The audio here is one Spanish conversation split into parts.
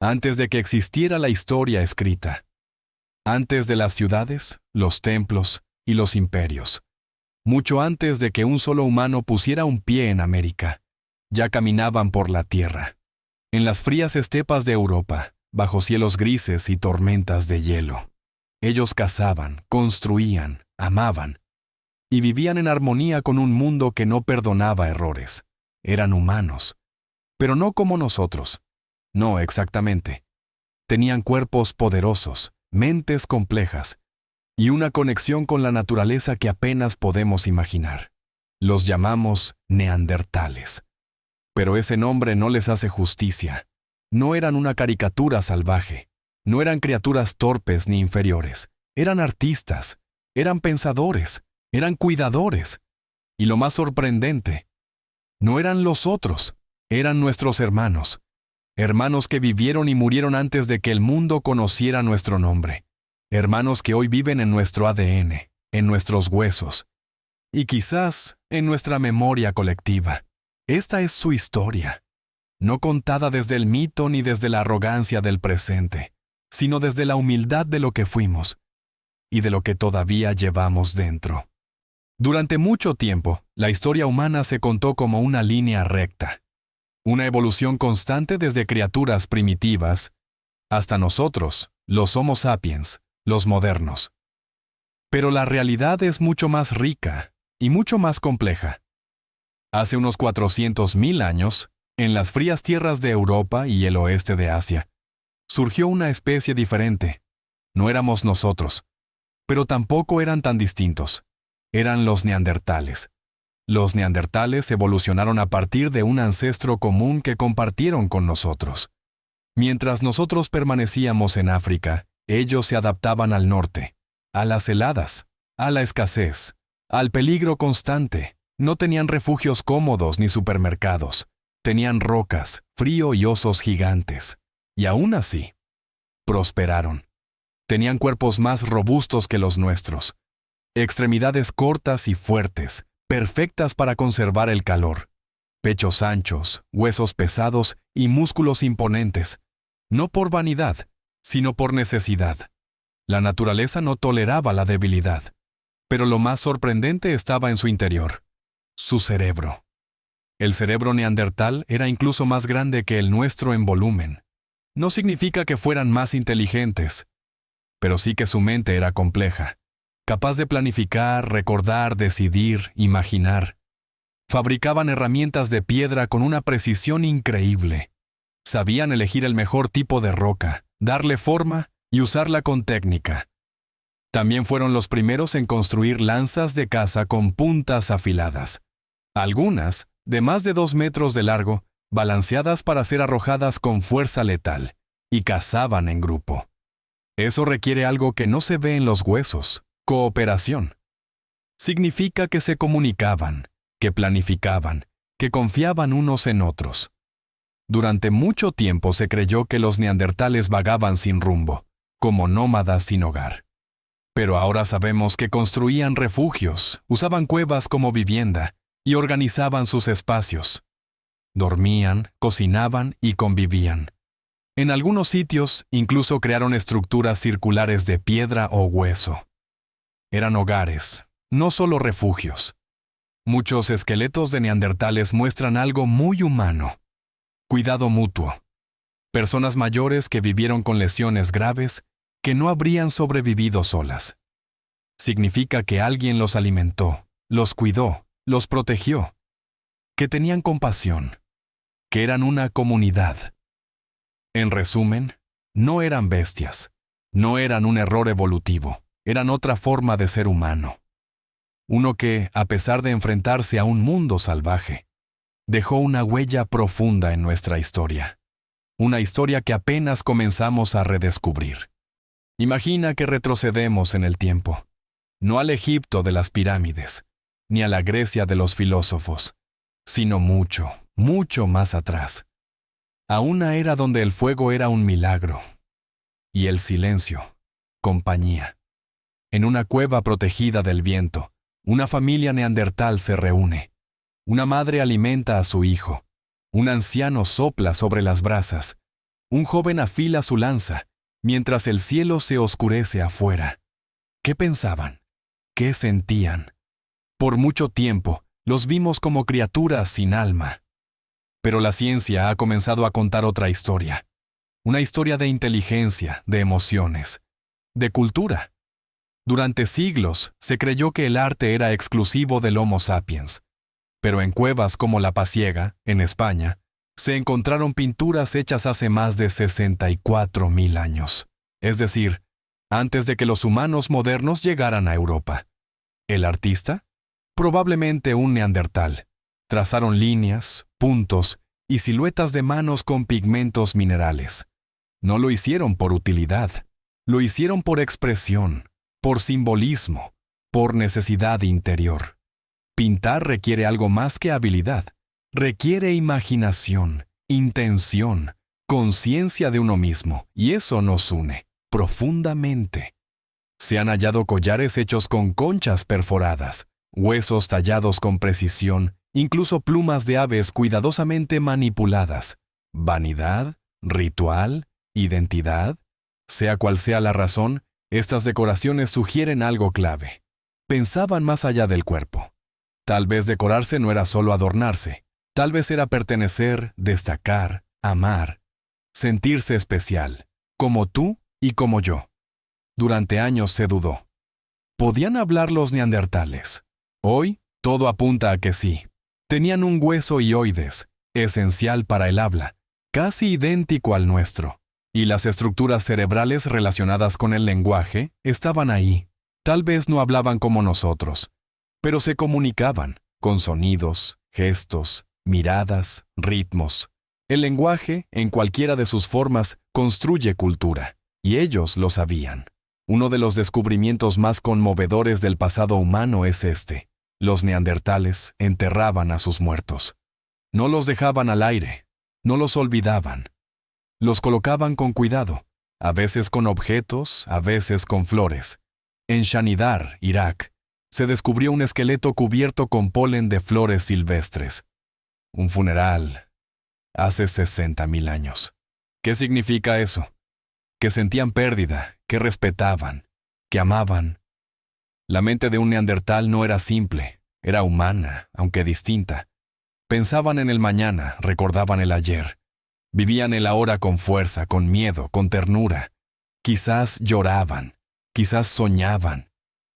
antes de que existiera la historia escrita, antes de las ciudades, los templos y los imperios, mucho antes de que un solo humano pusiera un pie en América, ya caminaban por la tierra, en las frías estepas de Europa, bajo cielos grises y tormentas de hielo. Ellos cazaban, construían, amaban, y vivían en armonía con un mundo que no perdonaba errores. Eran humanos, pero no como nosotros. No exactamente. Tenían cuerpos poderosos, mentes complejas, y una conexión con la naturaleza que apenas podemos imaginar. Los llamamos neandertales. Pero ese nombre no les hace justicia. No eran una caricatura salvaje. No eran criaturas torpes ni inferiores. Eran artistas, eran pensadores, eran cuidadores. Y lo más sorprendente, no eran los otros, eran nuestros hermanos. Hermanos que vivieron y murieron antes de que el mundo conociera nuestro nombre. Hermanos que hoy viven en nuestro ADN, en nuestros huesos, y quizás en nuestra memoria colectiva. Esta es su historia, no contada desde el mito ni desde la arrogancia del presente, sino desde la humildad de lo que fuimos y de lo que todavía llevamos dentro. Durante mucho tiempo, la historia humana se contó como una línea recta, una evolución constante desde criaturas primitivas hasta nosotros, los Homo sapiens, los modernos. Pero la realidad es mucho más rica y mucho más compleja. Hace unos 400.000 años, en las frías tierras de Europa y el oeste de Asia, surgió una especie diferente. No éramos nosotros, pero tampoco eran tan distintos. Eran los neandertales. Los neandertales evolucionaron a partir de un ancestro común que compartieron con nosotros. Mientras nosotros permanecíamos en África, ellos se adaptaban al norte, a las heladas, a la escasez, al peligro constante. No tenían refugios cómodos ni supermercados. Tenían rocas, frío y osos gigantes. Y aún así, prosperaron. Tenían cuerpos más robustos que los nuestros. Extremidades cortas y fuertes, perfectas para conservar el calor. Pechos anchos, huesos pesados y músculos imponentes. No por vanidad, sino por necesidad. La naturaleza no toleraba la debilidad. Pero lo más sorprendente estaba en su interior. Su cerebro. El cerebro neandertal era incluso más grande que el nuestro en volumen. No significa que fueran más inteligentes, pero sí que su mente era compleja, capaz de planificar, recordar, decidir, imaginar. Fabricaban herramientas de piedra con una precisión increíble. Sabían elegir el mejor tipo de roca, darle forma y usarla con técnica. También fueron los primeros en construir lanzas de caza con puntas afiladas. Algunas, de más de 2 metros de largo, balanceadas para ser arrojadas con fuerza letal, y cazaban en grupo. Eso requiere algo que no se ve en los huesos: cooperación. Significa que se comunicaban, que planificaban, que confiaban unos en otros. Durante mucho tiempo se creyó que los neandertales vagaban sin rumbo, como nómadas sin hogar. Pero ahora sabemos que construían refugios, usaban cuevas como vivienda y organizaban sus espacios. Dormían, cocinaban y convivían. En algunos sitios incluso crearon estructuras circulares de piedra o hueso. Eran hogares, no solo refugios. Muchos esqueletos de neandertales muestran algo muy humano: cuidado mutuo. Personas mayores que vivieron con lesiones graves que no habrían sobrevivido solas. Significa que alguien los alimentó, los cuidó, los protegió, que tenían compasión, que eran una comunidad. En resumen, no eran bestias, no eran un error evolutivo, eran otra forma de ser humano. Uno que, a pesar de enfrentarse a un mundo salvaje, dejó una huella profunda en nuestra historia. Una historia que apenas comenzamos a redescubrir. Imagina que retrocedemos en el tiempo, no al Egipto de las pirámides, ni a la Grecia de los filósofos, sino mucho, mucho más atrás, a una era donde el fuego era un milagro, y el silencio, compañía. En una cueva protegida del viento, una familia neandertal se reúne. Una madre alimenta a su hijo. Un anciano sopla sobre las brasas. Un joven afila su lanza, mientras el cielo se oscurece afuera. ¿Qué pensaban? ¿Qué sentían? Por mucho tiempo, los vimos como criaturas sin alma. Pero la ciencia ha comenzado a contar otra historia. Una historia de inteligencia, de emociones, de cultura. Durante siglos se creyó que el arte era exclusivo del Homo sapiens. Pero en cuevas como La Pasiega, en España, se encontraron pinturas hechas hace más de 64.000 años. Es decir, antes de que los humanos modernos llegaran a Europa. ¿El artista? Probablemente un neandertal. Trazaron líneas, puntos y siluetas de manos con pigmentos minerales. No lo hicieron por utilidad. Lo hicieron por expresión, por simbolismo, por necesidad interior. Pintar requiere algo más que habilidad. Requiere imaginación, intención, conciencia de uno mismo, y eso nos une profundamente. Se han hallado collares hechos con conchas perforadas, huesos tallados con precisión, incluso plumas de aves cuidadosamente manipuladas. Vanidad, ritual, identidad, sea cual sea la razón, estas decoraciones sugieren algo clave. Pensaban más allá del cuerpo. Tal vez decorarse no era solo adornarse. Tal vez era pertenecer, destacar, amar, sentirse especial, como tú y como yo. Durante años se dudó. ¿Podían hablar los neandertales? Hoy, todo apunta a que sí. Tenían un hueso hioides, esencial para el habla, casi idéntico al nuestro. Y las estructuras cerebrales relacionadas con el lenguaje estaban ahí. Tal vez no hablaban como nosotros, pero se comunicaban, con sonidos, gestos, miradas, ritmos. El lenguaje, en cualquiera de sus formas, construye cultura, y ellos lo sabían. Uno de los descubrimientos más conmovedores del pasado humano es este. Los neandertales enterraban a sus muertos. No los dejaban al aire, no los olvidaban. Los colocaban con cuidado, a veces con objetos, a veces con flores. En Shanidar, Irak, se descubrió un esqueleto cubierto con polen de flores silvestres. Un funeral hace 60.000 años. ¿Qué significa eso? Que sentían pérdida, que respetaban, que amaban. La mente de un neandertal no era simple, era humana, aunque distinta. Pensaban en el mañana, recordaban el ayer. Vivían el ahora con fuerza, con miedo, con ternura. Quizás lloraban, quizás soñaban,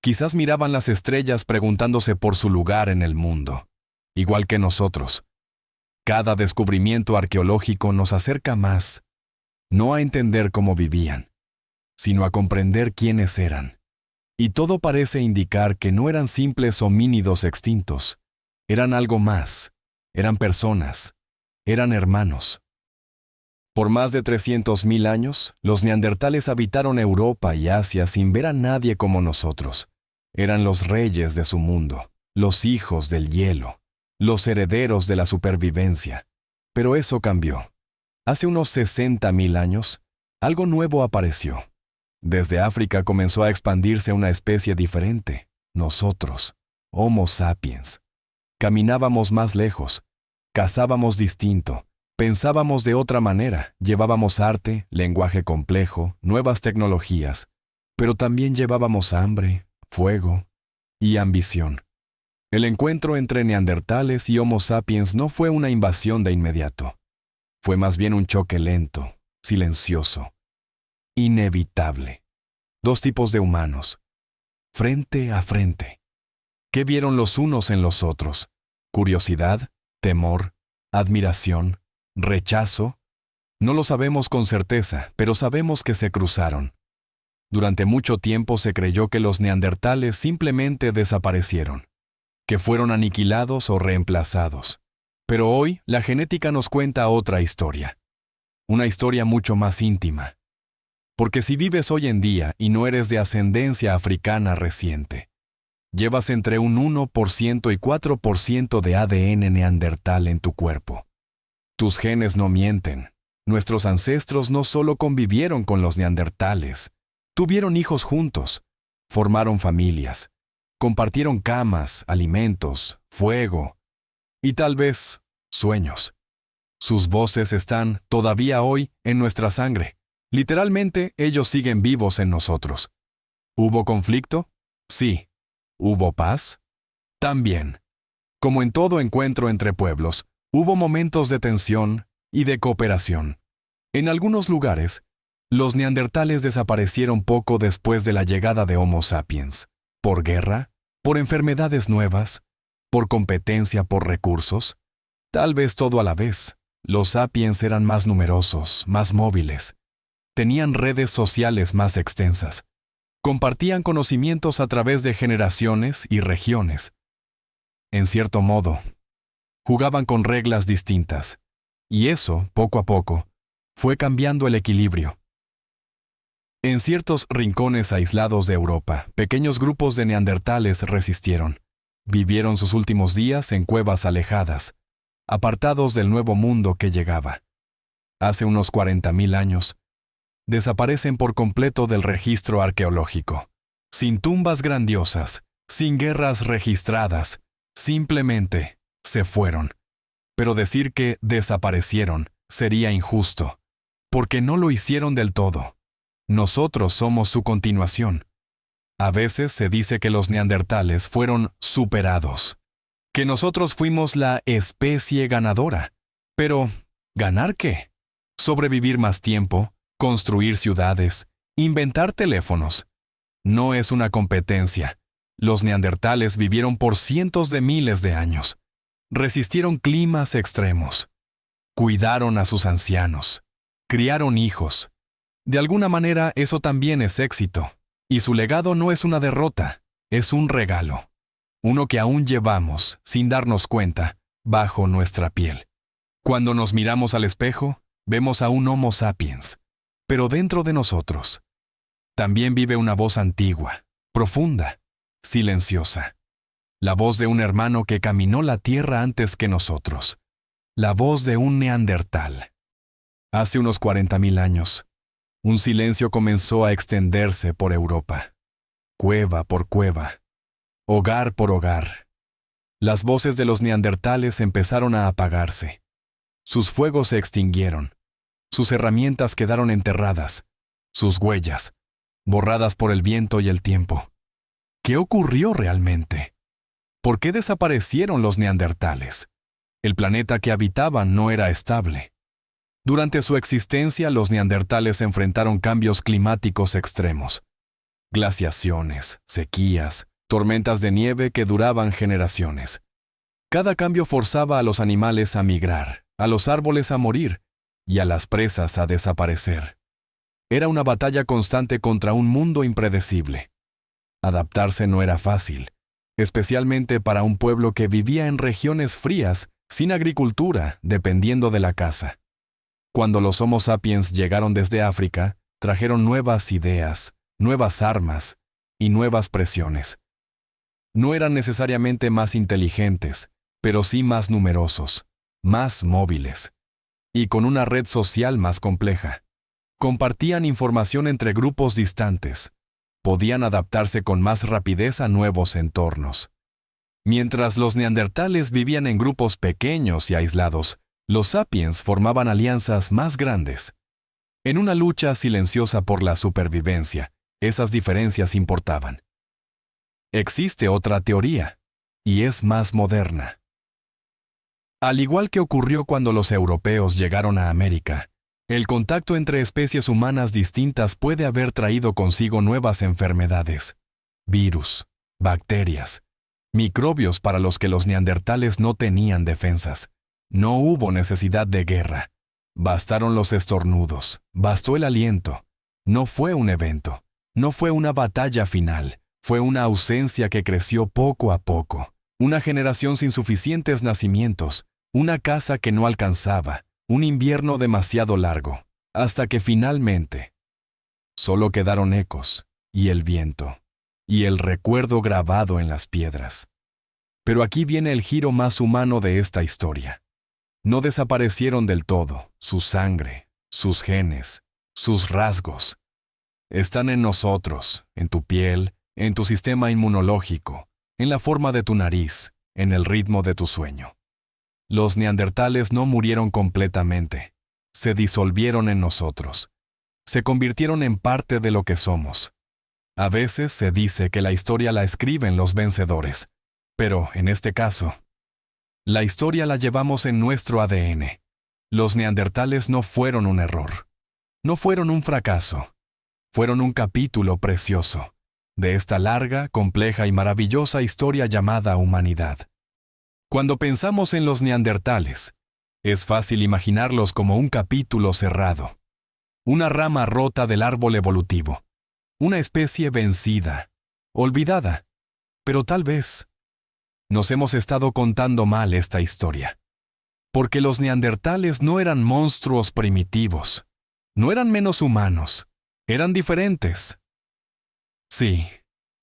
quizás miraban las estrellas preguntándose por su lugar en el mundo. Igual que nosotros. Cada descubrimiento arqueológico nos acerca más, no a entender cómo vivían, sino a comprender quiénes eran. Y todo parece indicar que no eran simples homínidos extintos, eran algo más, eran personas, eran hermanos. Por más de 300.000 años, los neandertales habitaron Europa y Asia sin ver a nadie como nosotros. Eran los reyes de su mundo, los hijos del hielo, los herederos de la supervivencia. Pero eso cambió. Hace unos 60.000 años, algo nuevo apareció. Desde África comenzó a expandirse una especie diferente, nosotros, Homo sapiens. Caminábamos más lejos, cazábamos distinto, pensábamos de otra manera, llevábamos arte, lenguaje complejo, nuevas tecnologías, pero también llevábamos hambre, fuego y ambición. El encuentro entre neandertales y Homo sapiens no fue una invasión de inmediato. Fue más bien un choque lento, silencioso, inevitable. Dos tipos de humanos, frente a frente. ¿Qué vieron los unos en los otros? ¿Curiosidad? ¿Temor? ¿Admiración? ¿Rechazo? No lo sabemos con certeza, pero sabemos que se cruzaron. Durante mucho tiempo se creyó que los neandertales simplemente desaparecieron, que fueron aniquilados o reemplazados. Pero hoy la genética nos cuenta otra historia. Una historia mucho más íntima. Porque si vives hoy en día y no eres de ascendencia africana reciente, llevas entre un 1% y 4% de ADN neandertal en tu cuerpo. Tus genes no mienten. Nuestros ancestros no solo convivieron con los neandertales, tuvieron hijos juntos, formaron familias, compartieron camas, alimentos, fuego y tal vez sueños. Sus voces están, todavía hoy, en nuestra sangre. Literalmente, ellos siguen vivos en nosotros. ¿Hubo conflicto? Sí. ¿Hubo paz? También. Como en todo encuentro entre pueblos, hubo momentos de tensión y de cooperación. En algunos lugares, los neandertales desaparecieron poco después de la llegada de Homo sapiens. ¿Por guerra? ¿Por enfermedades nuevas? ¿Por competencia por recursos? Tal vez todo a la vez. Los sapiens eran más numerosos, más móviles. Tenían redes sociales más extensas. Compartían conocimientos a través de generaciones y regiones. En cierto modo, jugaban con reglas distintas. Y eso, poco a poco, fue cambiando el equilibrio. En ciertos rincones aislados de Europa, pequeños grupos de neandertales resistieron. Vivieron sus últimos días en cuevas alejadas, apartados del nuevo mundo que llegaba. Hace unos 40.000 años, desaparecen por completo del registro arqueológico. Sin tumbas grandiosas, sin guerras registradas, simplemente se fueron. Pero decir que desaparecieron sería injusto, porque no lo hicieron del todo. Nosotros somos su continuación. A veces se dice que los neandertales fueron superados, que nosotros fuimos la especie ganadora. Pero, ¿ganar qué? Sobrevivir más tiempo, construir ciudades, inventar teléfonos. No es una competencia. Los neandertales vivieron por cientos de miles de años. Resistieron climas extremos. Cuidaron a sus ancianos. Criaron hijos. De alguna manera eso también es éxito. Y su legado no es una derrota, es un regalo. Uno que aún llevamos, sin darnos cuenta, bajo nuestra piel. Cuando nos miramos al espejo, vemos a un Homo sapiens. Pero dentro de nosotros, también vive una voz antigua, profunda, silenciosa. La voz de un hermano que caminó la tierra antes que nosotros. La voz de un neandertal. Hace unos 40.000 años, un silencio comenzó a extenderse por Europa. Cueva por cueva. Hogar por hogar. Las voces de los neandertales empezaron a apagarse. Sus fuegos se extinguieron. Sus herramientas quedaron enterradas. Sus huellas, borradas por el viento y el tiempo. ¿Qué ocurrió realmente? ¿Por qué desaparecieron los neandertales? El planeta que habitaban no era estable. Durante su existencia, los neandertales enfrentaron cambios climáticos extremos. Glaciaciones, sequías, tormentas de nieve que duraban generaciones. Cada cambio forzaba a los animales a migrar, a los árboles a morir y a las presas a desaparecer. Era una batalla constante contra un mundo impredecible. Adaptarse no era fácil, especialmente para un pueblo que vivía en regiones frías, sin agricultura, dependiendo de la caza. Cuando los Homo sapiens llegaron desde África, trajeron nuevas ideas, nuevas armas y nuevas presiones. No eran necesariamente más inteligentes, pero sí más numerosos, más móviles, y con una red social más compleja. Compartían información entre grupos distantes. Podían adaptarse con más rapidez a nuevos entornos. Mientras los neandertales vivían en grupos pequeños y aislados, los sapiens formaban alianzas más grandes. En una lucha silenciosa por la supervivencia, esas diferencias importaban. Existe otra teoría, y es más moderna. Al igual que ocurrió cuando los europeos llegaron a América, el contacto entre especies humanas distintas puede haber traído consigo nuevas enfermedades, virus, bacterias, microbios para los que los neandertales no tenían defensas. No hubo necesidad de guerra. Bastaron los estornudos, bastó el aliento. No fue un evento, no fue una batalla final, fue una ausencia que creció poco a poco. Una generación sin suficientes nacimientos, una casa que no alcanzaba, un invierno demasiado largo, hasta que finalmente solo quedaron ecos, y el viento, y el recuerdo grabado en las piedras. Pero aquí viene el giro más humano de esta historia. No desaparecieron del todo, su sangre, sus genes, sus rasgos. Están en nosotros, en tu piel, en tu sistema inmunológico, en la forma de tu nariz, en el ritmo de tu sueño. Los neandertales no murieron completamente. Se disolvieron en nosotros. Se convirtieron en parte de lo que somos. A veces se dice que la historia la escriben los vencedores, pero en este caso, la historia la llevamos en nuestro ADN. Los neandertales no fueron un error. No fueron un fracaso. Fueron un capítulo precioso de esta larga, compleja y maravillosa historia llamada humanidad. Cuando pensamos en los neandertales, es fácil imaginarlos como un capítulo cerrado, una rama rota del árbol evolutivo, una especie vencida, olvidada, pero tal vez nos hemos estado contando mal esta historia. Porque los neandertales no eran monstruos primitivos, no eran menos humanos, eran diferentes. Sí,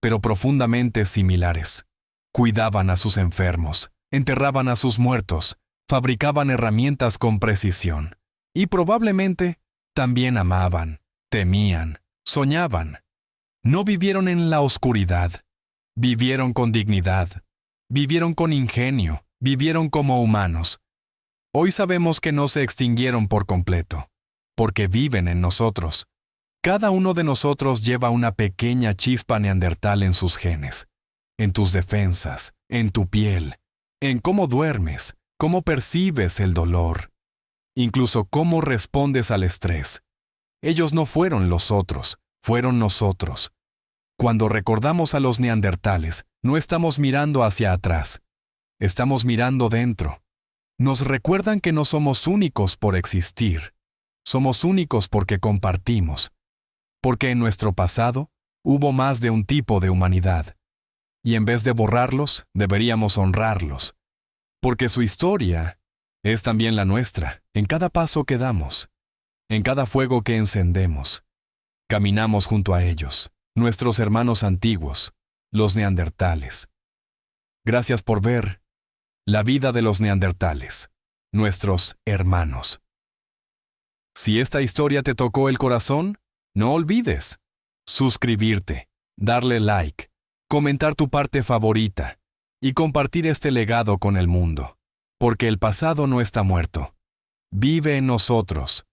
pero profundamente similares. Cuidaban a sus enfermos, enterraban a sus muertos, fabricaban herramientas con precisión. Y probablemente también amaban, temían, soñaban. No vivieron en la oscuridad, vivieron con dignidad, vivieron con ingenio, vivieron como humanos. Hoy sabemos que no se extinguieron por completo, porque viven en nosotros. Cada uno de nosotros lleva una pequeña chispa neandertal en sus genes, en tus defensas, en tu piel, en cómo duermes, cómo percibes el dolor, incluso cómo respondes al estrés. Ellos no fueron los otros, fueron nosotros. Cuando recordamos a los neandertales, no estamos mirando hacia atrás, estamos mirando dentro. Nos recuerdan que no somos únicos por existir, somos únicos porque compartimos, porque en nuestro pasado hubo más de un tipo de humanidad, y en vez de borrarlos, deberíamos honrarlos, porque su historia es también la nuestra, en cada paso que damos, en cada fuego que encendemos. Caminamos junto a ellos, nuestros hermanos antiguos, los neandertales. Gracias por ver la vida de los neandertales, nuestros hermanos. Si esta historia te tocó el corazón, no olvides suscribirte, darle like, comentar tu parte favorita y compartir este legado con el mundo, porque el pasado no está muerto. Vive en nosotros,